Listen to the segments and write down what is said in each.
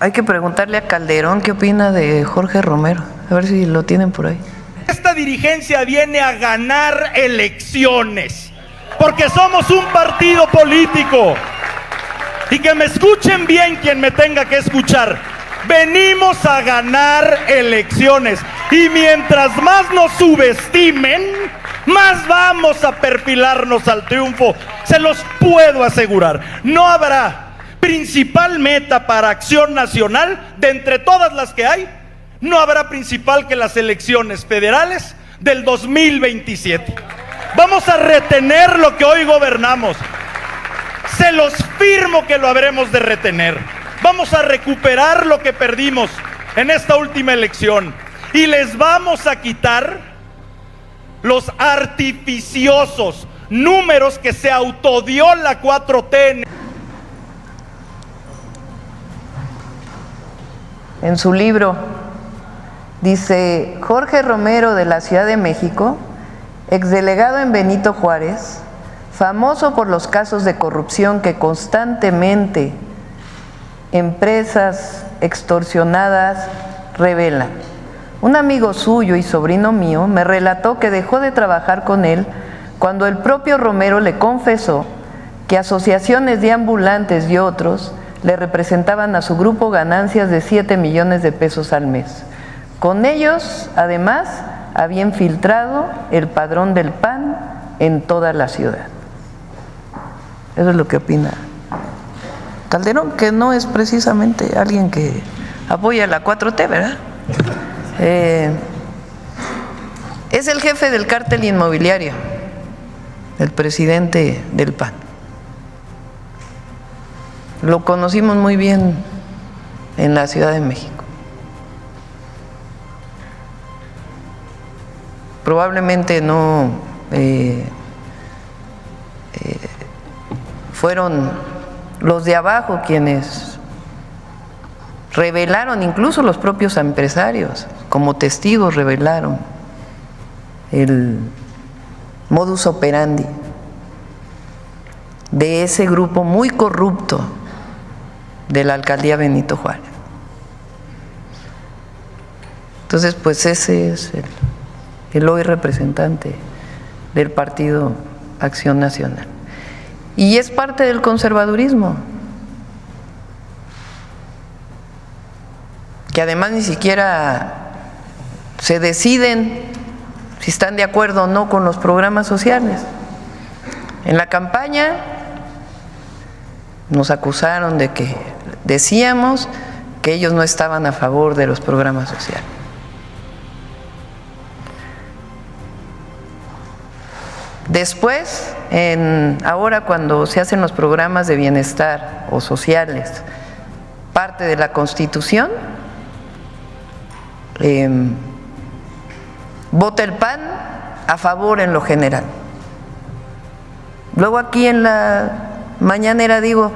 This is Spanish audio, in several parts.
hay que preguntarle a Calderón qué opina de Jorge Romero, a ver si lo tienen por ahí. Esta dirigencia viene a ganar elecciones, porque somos un partido político. Y que me escuchen bien quien me tenga que escuchar. Venimos a ganar elecciones. Y mientras más nos subestimen, más vamos a perfilarnos al triunfo. Se los puedo asegurar. No habrá principal meta para Acción Nacional, de entre todas las que hay, no habrá principal que las elecciones federales del 2027. Vamos a retener lo que hoy gobernamos. Se los firmo que lo habremos de retener. Vamos a recuperar lo que perdimos en esta última elección. Y les vamos a quitar los artificiosos números que se autodió la 4T. En su libro dice: Jorge Romero, de la Ciudad de México, exdelegado en Benito Juárez, famoso por los casos de corrupción que constantemente empresas extorsionadas revelan. Un amigo suyo y sobrino mío me relató que dejó de trabajar con él cuando el propio Romero le confesó que asociaciones de ambulantes y otros le representaban a su grupo ganancias de 7 millones de pesos al mes. Con ellos, además, había infiltrado el padrón del PAN en toda la ciudad. Eso es lo que opina Calderón, que no es precisamente alguien que apoya la 4T, ¿verdad? Es el jefe del cártel inmobiliario, el presidente del PAN. Lo conocimos muy bien en la Ciudad de México. Probablemente no fueron los de abajo quienes revelaron, incluso los propios empresarios, como testigos revelaron el modus operandi de ese grupo muy corrupto de la alcaldía Benito Juárez. Entonces, pues ese es el hoy representante del Partido Acción Nacional. Y es parte del conservadurismo, que además ni siquiera se deciden si están de acuerdo o no con los programas sociales. En la campaña nos acusaron de que decíamos que ellos no estaban a favor de los programas sociales. Después, ahora cuando se hacen los programas de bienestar o sociales, parte de la Constitución, vota el PAN a favor en lo general. Luego aquí en la mañanera digo,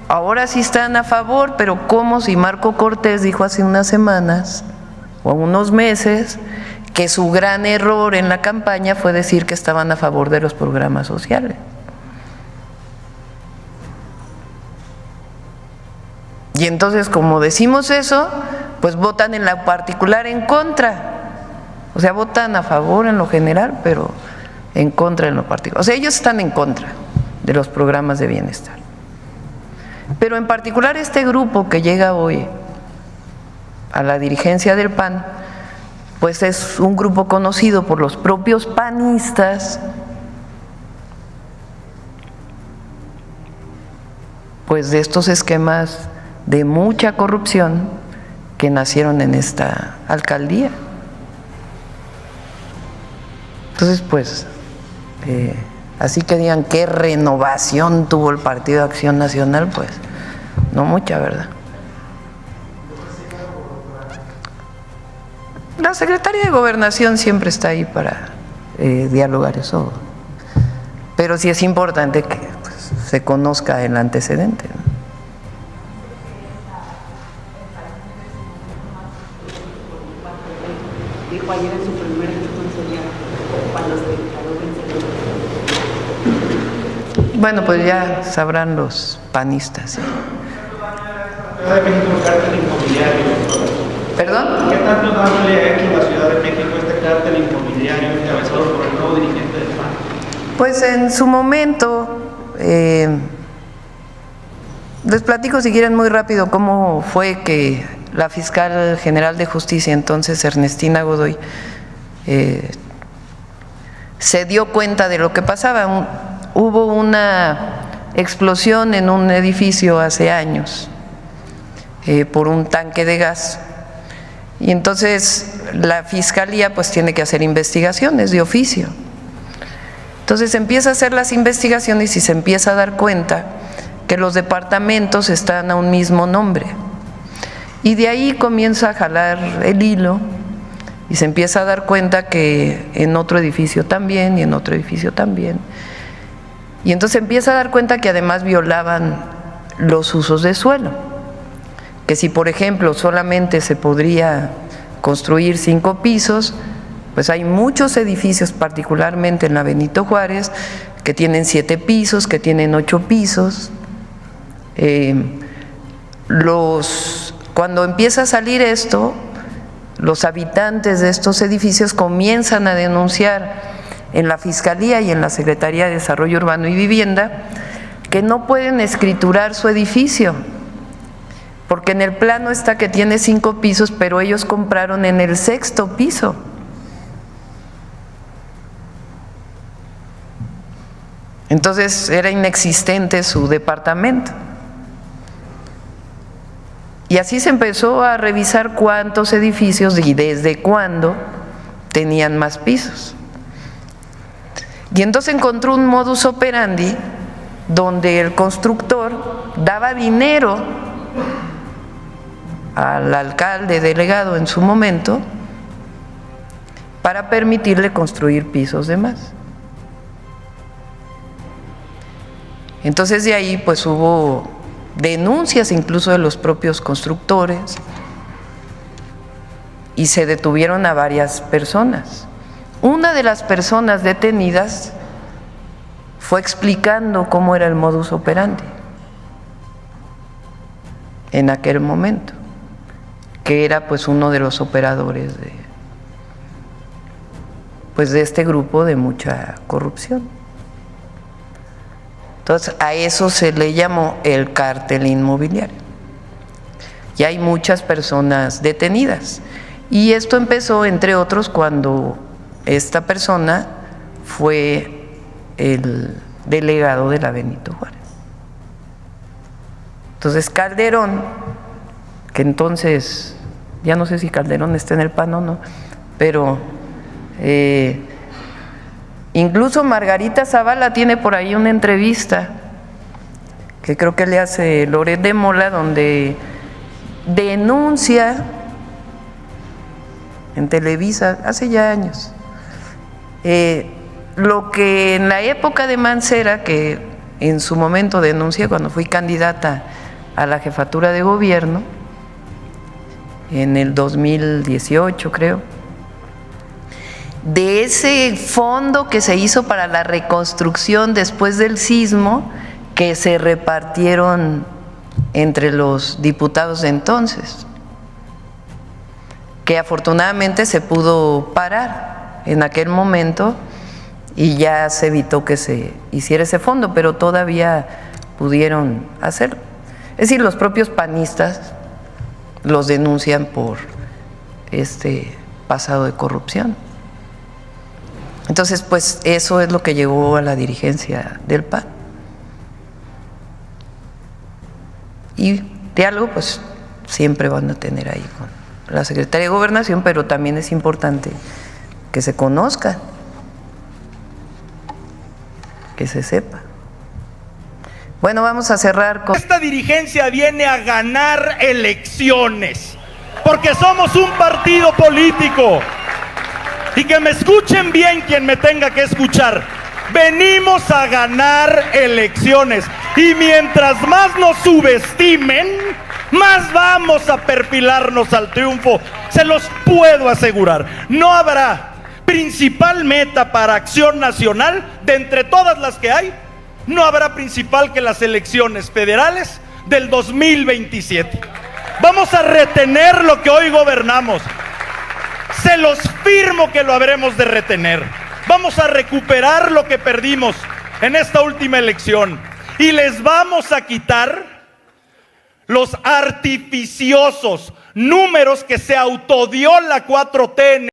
ahora sí están a favor, pero ¿cómo si Marco Cortés dijo hace unas semanas o unos meses que su gran error en la campaña fue decir que estaban a favor de los programas sociales? Y entonces, como decimos eso, pues votan en lo particular en contra. O sea, votan a favor en lo general, pero en contra en lo particular. O sea, ellos están en contra de los programas de bienestar. Pero en particular este grupo que llega hoy a la dirigencia del PAN, pues es un grupo conocido por los propios panistas, pues de estos esquemas de mucha corrupción que nacieron en esta alcaldía. Entonces, pues, así que digan qué renovación tuvo el Partido Acción Nacional, pues, no mucha, ¿verdad? La Secretaría de Gobernación siempre está ahí para dialogar eso, pero sí es importante que pues, se conozca el antecedente, ¿no? Dijo ayer en su primer discurso ya cuando se declaró vencedor. Bueno, pues ya sabrán los panistas, ¿sí? Ciudad de México el cártel inmobiliario? ¿Perdón? ¿Qué tanto daño le ha hecho a la Ciudad de México este cártel inmobiliario encabezado por el nuevo dirigente del PAN? Pues en su momento, les platico si quieren muy rápido cómo fue que la fiscal general de justicia, entonces Ernestina Godoy, se dio cuenta de lo que pasaba. Hubo una explosión en un edificio hace años por un tanque de gas, y entonces la fiscalía pues tiene que hacer investigaciones de oficio. Entonces empieza a hacer las investigaciones y se empieza a dar cuenta que los departamentos están a un mismo nombre, y de ahí comienza a jalar el hilo y se empieza a dar cuenta que en otro edificio también y en otro edificio también, y entonces empieza a dar cuenta que además violaban los usos de suelo, que si por ejemplo solamente se podría construir 5 pisos, pues hay muchos edificios, particularmente en la Benito Juárez, que tienen 7 pisos, que tienen 8 pisos. Cuando empieza a salir esto, los habitantes de estos edificios comienzan a denunciar en la Fiscalía y en la Secretaría de Desarrollo Urbano y Vivienda que no pueden escriturar su edificio, porque en el plano está que tiene 5 pisos, pero ellos compraron en el 6º piso. Entonces era inexistente su departamento. Y así se empezó a revisar cuántos edificios y desde cuándo tenían más pisos. Y entonces encontró un modus operandi donde el constructor daba dinero al alcalde delegado en su momento para permitirle construir pisos de más. Entonces de ahí pues hubo denuncias incluso de los propios constructores y se detuvieron a varias personas. Una de las personas detenidas fue explicando cómo era el modus operandi en aquel momento, que era pues uno de los operadores de este grupo de mucha corrupción. Entonces a eso se le llamó el cártel inmobiliario. Y hay muchas personas detenidas. Y esto empezó, entre otros, cuando esta persona fue el delegado de la Benito Juárez. Entonces Calderón, que entonces, ya no sé si Calderón está en el PAN o no, pero incluso Margarita Zavala tiene por ahí una entrevista que creo que le hace Loret de Mola, donde denuncia en Televisa, hace ya años, lo que en la época de Mancera, que en su momento denuncié cuando fui candidata a la jefatura de gobierno, en el 2018 creo, de ese fondo que se hizo para la reconstrucción después del sismo, que se repartieron entre los diputados de entonces, que afortunadamente se pudo parar en aquel momento y ya se evitó que se hiciera ese fondo, pero todavía pudieron hacerlo. Es decir, los propios panistas los denuncian por este pasado de corrupción. Entonces, pues eso es lo que llevó a la dirigencia del PAN. Y de algo, pues siempre van a tener ahí con la Secretaría de Gobernación, pero también es importante que se conozca, que se sepa. Bueno, vamos a cerrar con... Esta dirigencia viene a ganar elecciones, porque somos un partido político. Y que me escuchen bien quien me tenga que escuchar. Venimos a ganar elecciones. Y mientras más nos subestimen, más vamos a perfilarnos al triunfo. Se los puedo asegurar. No habrá principal meta para Acción Nacional, de entre todas las que hay, no habrá principal que las elecciones federales del 2027. Vamos a retener lo que hoy gobernamos. Se los firmo que lo habremos de retener. Vamos a recuperar lo que perdimos en esta última elección. Y les vamos a quitar los artificiosos números que se autodió la 4T en